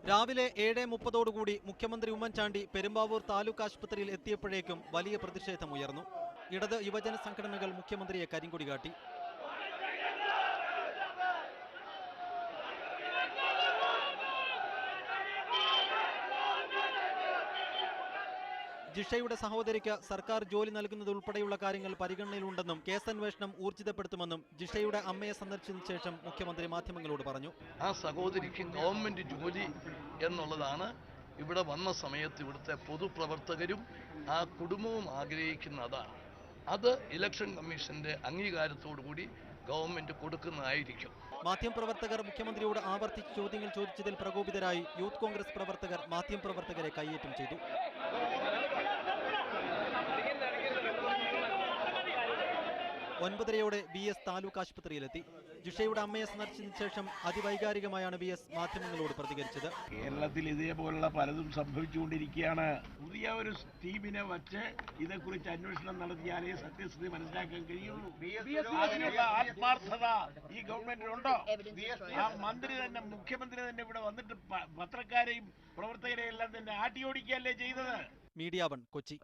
രാവിലെ 7:30 മുഖ്യമന്ത്രി ഉമ്മൻചാണ്ടി പെരുമ്പാവൂർ താലൂക്ക് ആശുപത്രിയിൽ എത്തിയപ്പോഴേക്കും വലിയ പ്രതിഷേധമുയർന്നു. ഇടത് യുവജന സംഘടനകൾ മുഖ്യമന്ത്രിയെ കരിങ്കൊടി കാട്ടി. ജിഷയുടെ സഹോദരിക്ക് സർക്കാർ ജോലി നൽകുന്നതുൾപ്പെടെയുള്ള കാര്യങ്ങൾ പരിഗണനയിലുണ്ടെന്നും കേസന്വേഷണം ഊർജിതപ്പെടുത്തുമെന്നും ജിഷയുടെ അമ്മയെ സന്ദർശിച്ചതിനു ശേഷം മുഖ്യമന്ത്രി മാധ്യമങ്ങളോട് പറഞ്ഞു. ആ സഹോദരിക്ക് ഗവൺമെന്റ് ജോലി എന്നുള്ളതാണ് ഇവിടെ വന്ന സമയത്ത് ഇവിടുത്തെ പൊതുപ്രവർത്തകരും ആ കുടുംബവും ആഗ്രഹിക്കുന്ന അതാണ്. അത് ഇലക്ഷൻ കമ്മീഷന്റെ അംഗീകാരത്തോടുകൂടി ഗവൺമെന്റ് കൊടുക്കുന്നതായിരിക്കും. മാധ്യമപ്രവർത്തകർ മുഖ്യമന്ത്രിയോട് ആവർത്തിച്ച് ചോദ്യങ്ങൾ ചോദിച്ചതിൽ പ്രകോപിതരായി യൂത്ത് കോൺഗ്രസ് പ്രവർത്തകർ മാധ്യമപ്രവർത്തകരെ കയ്യേറ്റം ചെയ്തു. 9:30 VS താലൂക്ക് ആശുപത്രിയിലെത്തി. ജിഷയുടെ അമ്മയെ സന്ദർശിച്ചതിനു ശേഷം അതിവൈകാരികമായാണ് VS മാധ്യമങ്ങളോട് പ്രതികരിച്ചത്. കേരളത്തിൽ ഇതേപോലുള്ള പലതും സംഭവിച്ചുകൊണ്ടിരിക്കുകയാണ്. പുതിയ ഒരു ടീമിനെ വച്ച് ഇതേക്കുറിച്ച് അന്വേഷണം നടത്തിയാലേ സത്യസ്ഥിതി മനസ്സിലാക്കാൻ കഴിയുള്ളൂ. അതിനുള്ള ആത്മാർത്ഥത ഈ ഗവൺമെന്റിനുണ്ടോ? ആ മന്ത്രി തന്നെ, മുഖ്യമന്ത്രി തന്നെ ഇവിടെ വന്നിട്ട് പത്രക്കാരെയും പ്രവർത്തകരെയും എല്ലാം തന്നെ ആട്ടിയോടിക്കുകയല്ലേ ചെയ്തത്. മീഡിയ 1 കൊച്ചി.